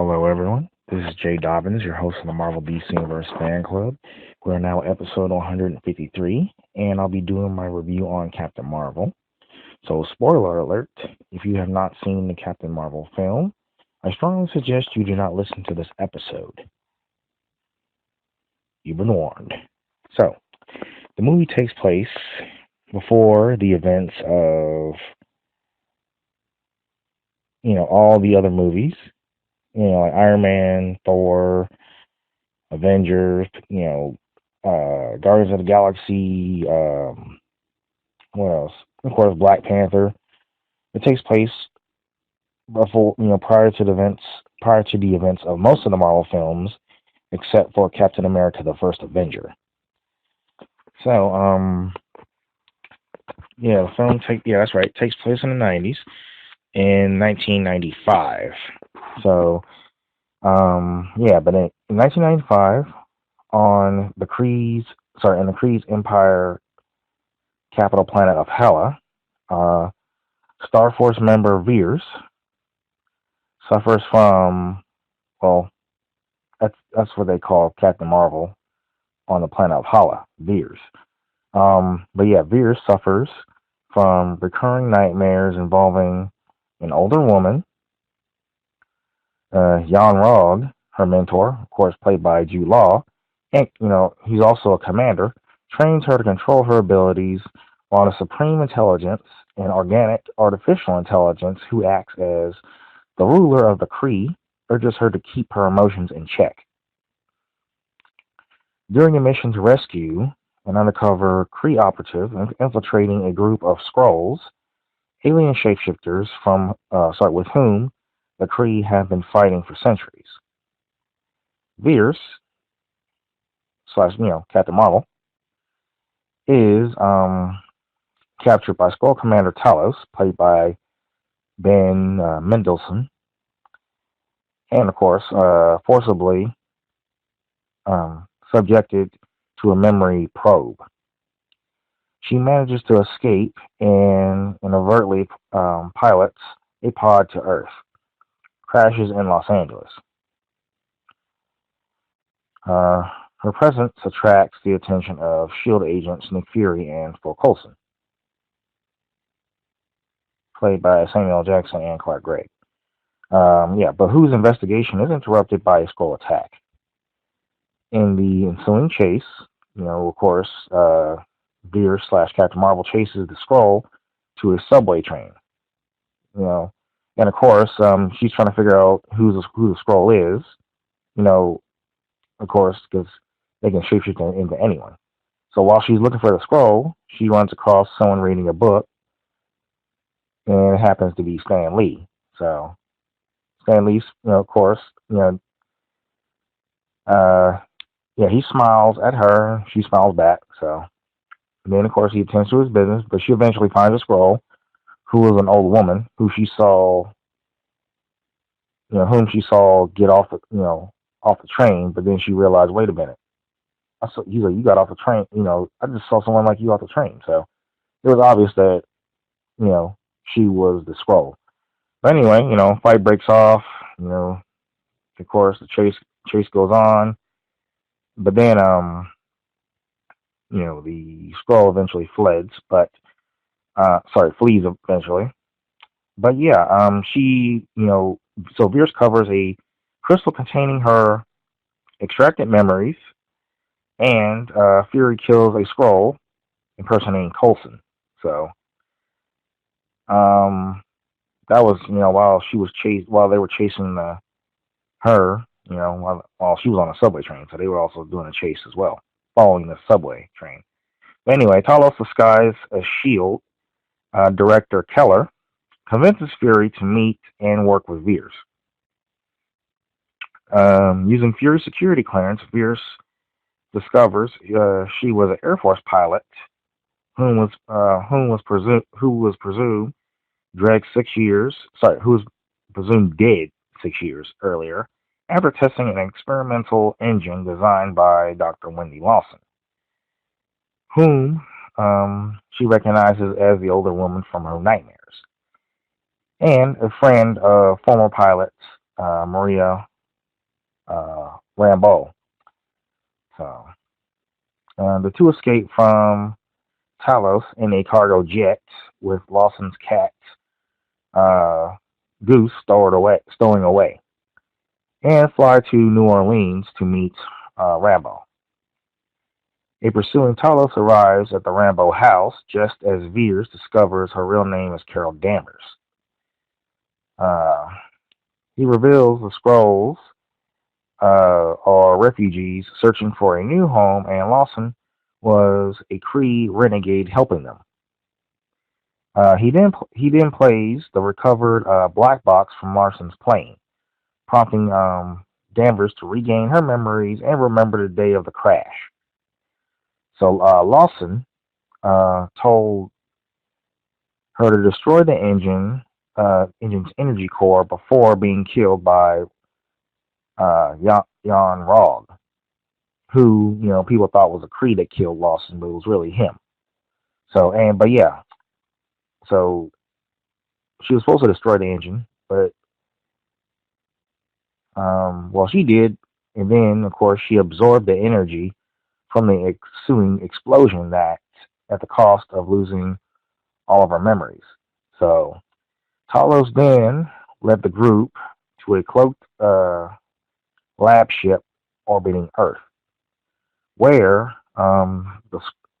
Hello, everyone. This is Jay Dobbins, your host of the Marvel DC Universe Fan Club. We're now episode 153, and I'll be doing my review on Captain Marvel. So, spoiler alert, if you have not seen the Captain Marvel film, I strongly suggest you do not listen to this episode. You've been warned. So, the movie takes place before the events of, all the other movies, like Iron Man, Thor, Avengers, Guardians of the Galaxy, what else? Of course, Black Panther. It takes place before, prior to the events of most of the Marvel films, except for Captain America: The First Avenger. So, the film that's right, takes place in the 90s, in 1995. So, but in 1995, on the in the Kree's Empire capital planet of Hela, Star Force member Veers suffers from, that's what they call Captain Marvel on the planet of Hala, Veers. Veers suffers from recurring nightmares involving an older woman, Yon-Rogg, her mentor, of course played by Jude Law, and he's also a commander, trains her to control her abilities, while the supreme intelligence and organic artificial intelligence who acts as the ruler of the Kree urges her to keep her emotions in check. During a mission to rescue an undercover Kree operative infiltrating a group of Skrulls, alien shapeshifters with whom the Kree have been fighting for centuries. Veers, Captain Marvel, is captured by Skrull Commander Talos, played by Ben Mendelsohn, and of course, forcibly subjected to a memory probe. She manages to escape and inadvertently pilots a pod to Earth, crashes in Los Angeles. Her presence attracts the attention of S.H.I.E.L.D. agents Nick Fury and Phil Coulson, played by Samuel Jackson and Clark Gregg. But whose investigation is interrupted by a Skrull attack. In the ensuing chase, of course, Veers / Captain Marvel chases the Skrull to a subway train. And of course, she's trying to figure out who the Skrull is. Of course, because they can shapeshift into anyone. So while she's looking for the Skrull, she runs across someone reading a book, and it happens to be Stan Lee. So Stan Lee, of course, he smiles at her. She smiles back. So then, of course, he attends to his business, but she eventually finds a Skrull, who is an old woman whom she saw get off the train. But then she realized, wait a minute, you got off the train. I just saw someone like you off the train. So it was obvious that she was the Skrull. But anyway, fight breaks off. Of course, the chase goes on. But then, the Skrull eventually flees eventually. But so Veers covers a crystal containing her extracted memories, and Fury kills a Skrull impersonating Coulson. So, that was, while they were chasing her, while she was on a subway train. So they were also doing a chase as well, following the subway train. But anyway, Talos, disguised as S.H.I.E.L.D. Director Keller, convinces Fury to meet and work with Veers. Using Fury's security clearance, Veers discovers she was an Air Force pilot who was presumed dead 6 years earlier after testing an experimental engine designed by Dr. Wendy Lawson, whom she recognizes as the older woman from her nightmares, and a friend of former pilot Maria Rambo. So the two escape from Talos in a cargo jet with Lawson's cat uh, Goose stowing away, and fly to New Orleans to meet Rambo. A pursuing Talos arrives at the Rambo house just as Veers discovers her real name is Carol Danvers. Uh, he reveals the Skrulls are refugees searching for a new home, and Lawson was a Kree renegade helping them. He then plays the recovered black box from Larson's plane, prompting Danvers to regain her memories and remember the day of the crash. So Lawson told her to destroy the engine's energy core before being killed by Yon-Rogg, who people thought was a Kree that killed Lawson, but it was really him. But yeah, so she was supposed to destroy the engine, but well, she did, and then of course she absorbed the energy from the ensuing explosion that at the cost of losing all of her memories. So Talos then led the group to a cloaked lab ship orbiting Earth, where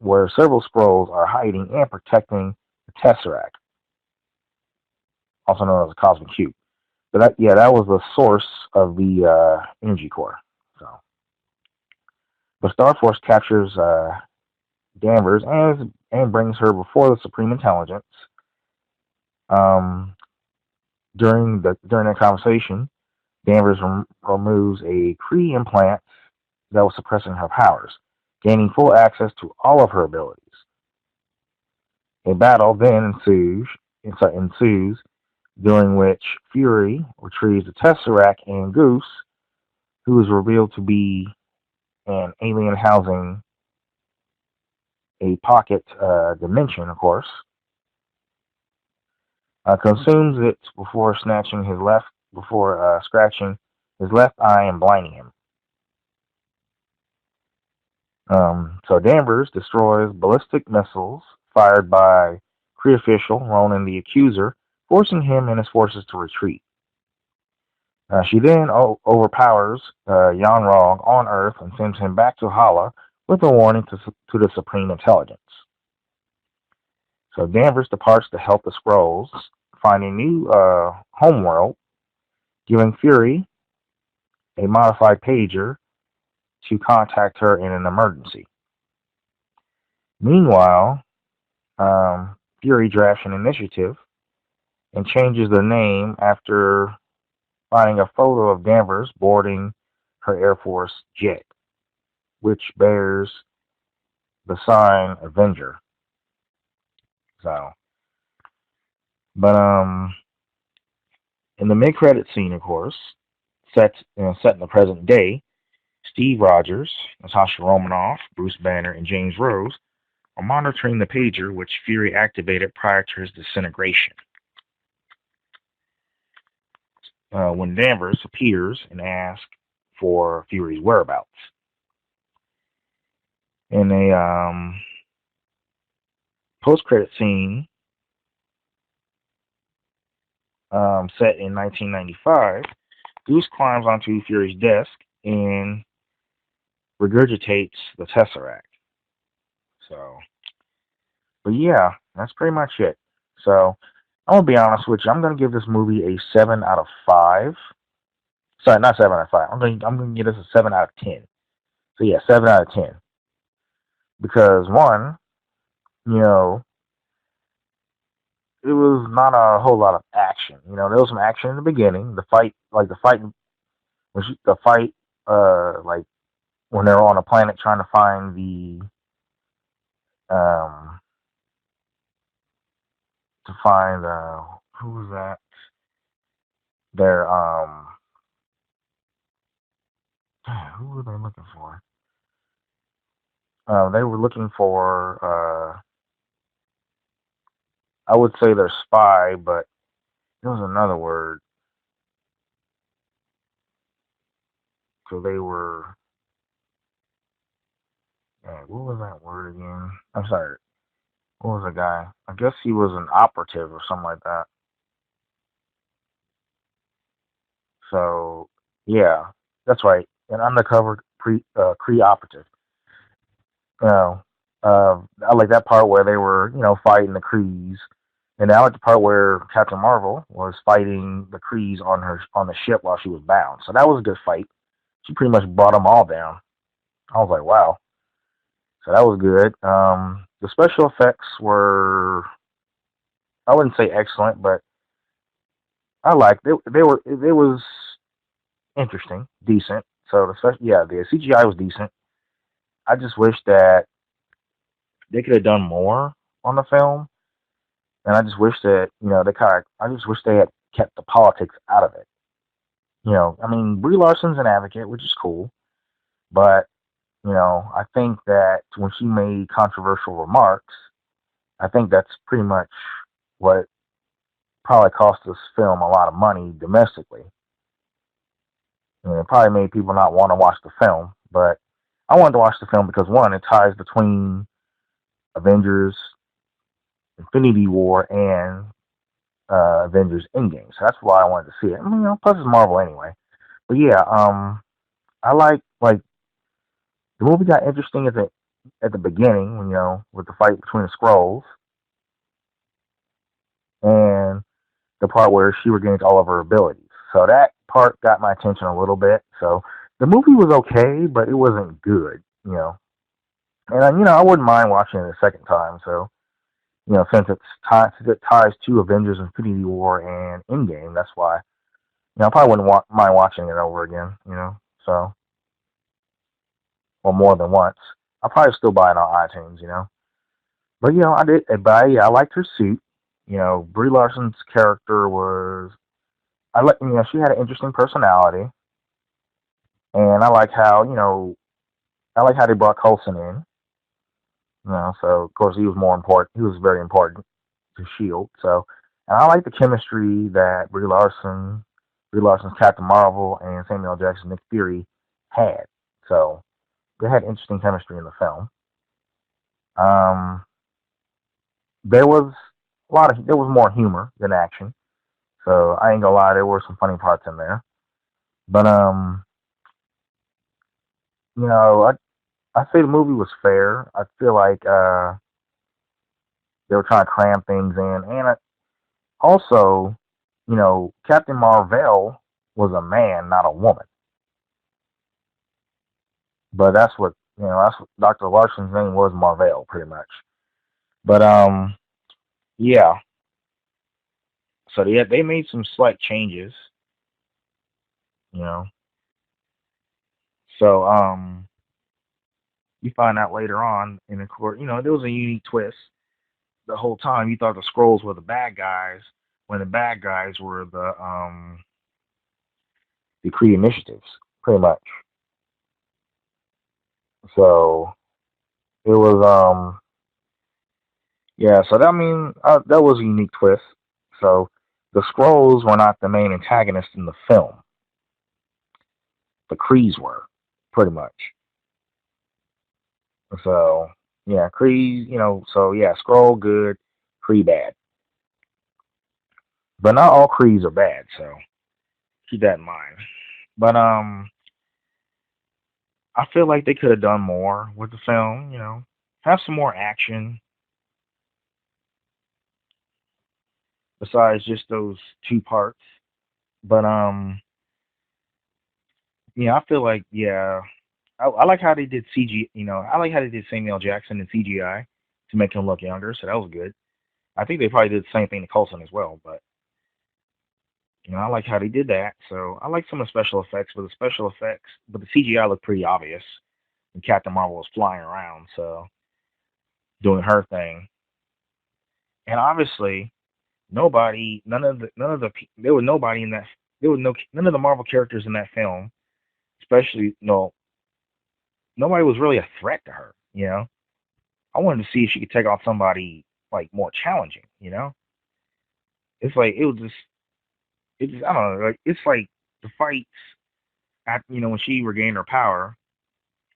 where several Skrulls are hiding and protecting the Tesseract, also known as the Cosmic Cube. But that was the source of the energy core. So, but Star Force captures Danvers and brings her before the Supreme Intelligence. Um, during that conversation, Danvers removes a Kree implant that was suppressing her powers, gaining full access to all of her abilities. A battle then ensues, during which Fury retrieves the Tesseract and Goose, who is revealed to be an alien housing a pocket dimension, of course, consumes it before scratching his left eye and blinding him. So Danvers destroys ballistic missiles fired by Kree official Ronan the Accuser, forcing him and his forces to retreat. She then overpowers Yon-Rogg on Earth and sends him back to Hala with a warning to the Supreme Intelligence. So Danvers departs to help the Skrulls find a new homeworld, giving Fury a modified pager to contact her in an emergency. Meanwhile, Fury drafts an initiative and changes the name after finding a photo of Danvers boarding her Air Force jet, which bears the sign Avenger. So, but in the mid-credit scene, of course, set in the present day, Steve Rogers, Natasha Romanoff, Bruce Banner, and James Rose are monitoring the pager which Fury activated prior to his disintegration. When Danvers appears and asks for Fury's whereabouts. In a post-credit scene set in 1995, Goose climbs onto Fury's desk and regurgitates the Tesseract. So, but yeah, that's pretty much it. So, I'm gonna be honest with you. I'm gonna give this movie a 7 out of 5. Sorry, not 7 out of 5. I'm gonna give this a 7 out of 10. So yeah, 7 out of 10. Because one, you know, it was not a whole lot of action. There was some action in the beginning. The fight, like when they're on a planet trying to find um, who was that? Their who were they looking for? They were looking for I would say their spy, but there was another word. because they were. What was that word again? I'm sorry. What was the guy? I guess he was an operative or something like that. So yeah, that's right. An undercover Cree operative. You know, I like that part where they were, fighting the Krees, and I like the part where Captain Marvel was fighting the Krees on the ship while she was bound. So that was a good fight. She pretty much brought them all down. I was like, wow. So that was good. The special effects were, I wouldn't say excellent, but I liked it. They was interesting, decent. So the CGI was decent. I just wish that they could have done more on the film, and I just wish that I just wish they had kept the politics out of it. I mean, Brie Larson's an advocate, which is cool, but I think that when she made controversial remarks, I think that's pretty much what probably cost this film a lot of money domestically. It probably made people not want to watch the film, but I wanted to watch the film because one, it ties between Avengers, Infinity War, and Avengers Endgame. So that's why I wanted to see it. I mean, plus it's Marvel anyway. But yeah, I like the movie got interesting at the beginning, with the fight between the Skrulls and the part where she regains all of her abilities. So that part got my attention a little bit. So the movie was okay, but it wasn't good. And I wouldn't mind watching it a second time. So since it ties to Avengers, Infinity War, and Endgame, that's why I probably wouldn't mind watching it over again. So or more than once. I'll probably still buy it on iTunes. But I did. But yeah, I liked her suit. Brie Larson's character was. I like. She had an interesting personality, and I like how they brought Coulson in. So of course he was more important. He was very important to Shield. So, and I like the chemistry that Brie Larson's Captain Marvel, and Samuel Jackson Nick Fury had. So they had interesting chemistry in the film. Um, there was more humor than action. So I ain't gonna lie, there were some funny parts in there. But I say the movie was fair. I feel like they were trying to cram things in, and also, Captain Marvel was a man, not a woman. But that's what Dr. Larson's name was, Marvel, pretty much. But yeah. So they made some slight changes, you know. So you find out later on, and of course, there was a unique twist. The whole time you thought the Skrulls were the bad guys, when the bad guys were the Kree initiatives, pretty much. So it was yeah. So that was a unique twist. So the Skrulls were not the main antagonists in the film. The Krees were, pretty much. So yeah, Kree, so yeah, Skrull good, Kree bad. But not all Krees are bad, so keep that in mind. But I feel like they could have done more with the film, have some more action besides just those two parts. But yeah, I feel like yeah, I like how they did CG. I like how they did Samuel Jackson and CGI to make him look younger, so that was good. I think they probably did the same thing to Coulson as well, but I like how they did that. So I like some of the special effects, but the CGI looked pretty obvious. And Captain Marvel was flying around, so doing her thing. And obviously, there was nobody in that, there was none of the Marvel characters in that film, especially, nobody was really a threat to her. I wanted to see if she could take on somebody like more challenging. It's like, I don't know, like, it's like the fights. when she regained her power,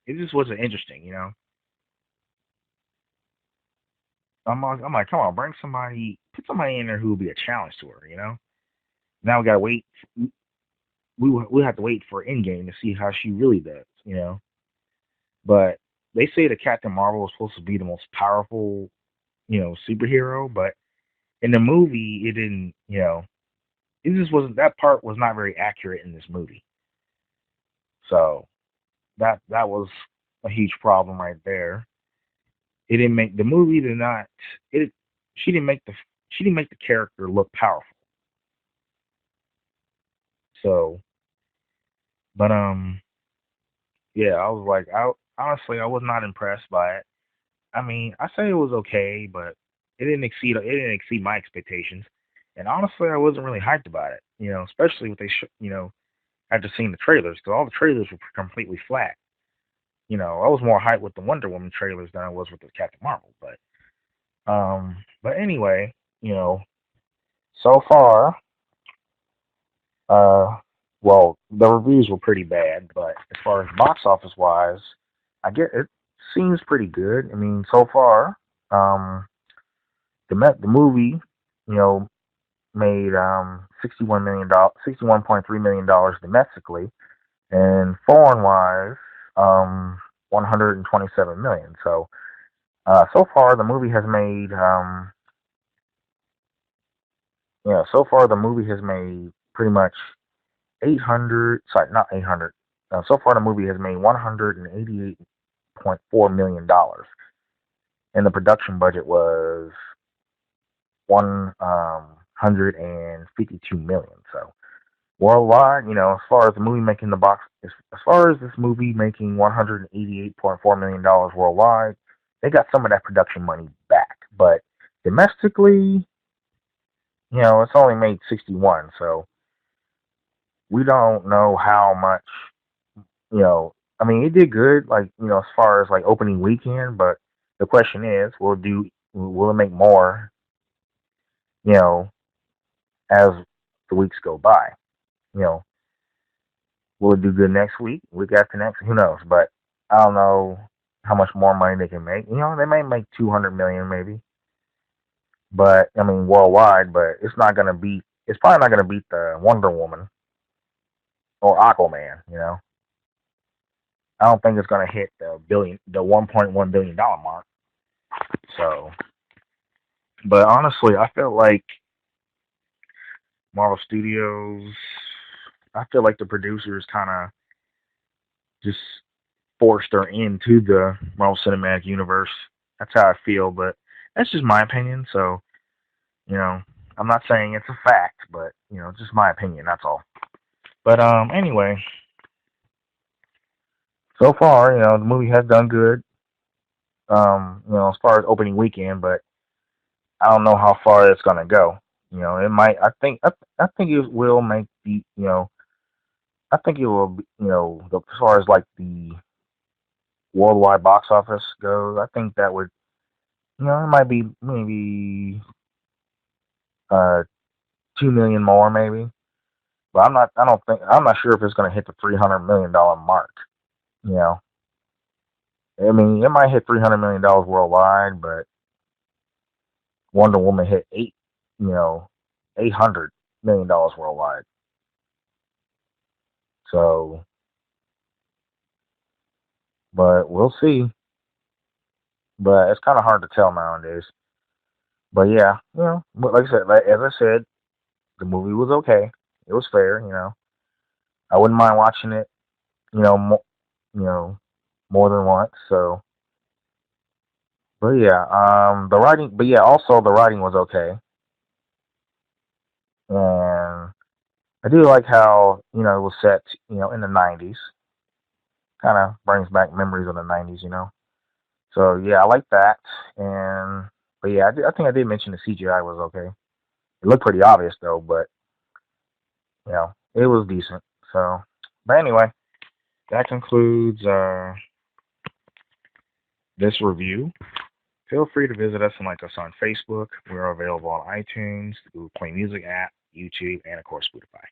it just wasn't interesting. I'm like, come on, put somebody in there who will be a challenge to her. Now we gotta wait. We have to wait for Endgame to see how she really does. But they say that Captain Marvel is supposed to be the most powerful, superhero, but in the movie, it didn't. It just wasn't. That part was not very accurate in this movie. So that was a huge problem right there. It didn't make the movie did not. It she didn't make the she didn't make the character look powerful. So, but yeah, I was like, I honestly I was not impressed by it. I mean, I say it was okay, but it didn't exceed my expectations. And honestly, I wasn't really hyped about it. Especially with after seeing the trailers, because all the trailers were completely flat. I was more hyped with the Wonder Woman trailers than I was with the Captain Marvel. But anyway, you know, so far, uh, well, the reviews were pretty bad, but as far as box office wise, I get it seems pretty good. I mean, so far, um, the movie, you know, made $61.3 million domestically, and foreign wise, 127 million. So far the movie has made so far the movie has made pretty much 800. Sorry, not 800. So far the movie has made $188.4 million, and the production budget was 152 million. So worldwide, as far as the movie making the box, as far as this movie making $188.4 million worldwide, they got some of that production money back. But domestically, it's only made 61. So we don't know how much. I mean, it did good, like as far as like opening weekend. But the question is, will it make more? You know, as the weeks go by. You know, will it do good next week, week after next? Who knows? But I don't know how much more money they can make. They may make 200 million maybe, but I mean worldwide. But it's not gonna beat. It's probably not gonna beat the Wonder Woman or Aquaman. I don't think it's gonna hit the 1.1 billion dollar mark. So, but honestly, I feel like Marvel Studios. I feel like the producers kind of just forced her into the Marvel Cinematic Universe. That's how I feel, but that's just my opinion. So, you know, I'm not saying it's a fact, but just my opinion. That's all. But anyway, so far, the movie has done good. As far as opening weekend, but I don't know how far it's gonna go. It might. I think it will make the. I think it will. As far as like the worldwide box office goes, I think that would. It might be maybe uh 2 million more, maybe. But I'm not. I don't think. I'm not sure if it's gonna hit the $300 million mark. You know. I mean, it might hit $300 million worldwide, but Wonder Woman hit $800 million worldwide. So, but we'll see. But it's kind of hard to tell nowadays. But yeah, but like I said, as I said, the movie was okay. It was fair. I wouldn't mind watching it. You know, more than once. So, but yeah, the writing. But yeah, also the writing was okay, and I do like how it was set. In the '90s. Kind of brings back memories of the '90s. So yeah, I like that. And but yeah, I think I did mention the CGI was okay. It looked pretty obvious though, but it was decent. So, but anyway, that concludes this review. Feel free to visit us and like us on Facebook. We're available on iTunes, the Google Play Music app, YouTube, and of course Spotify.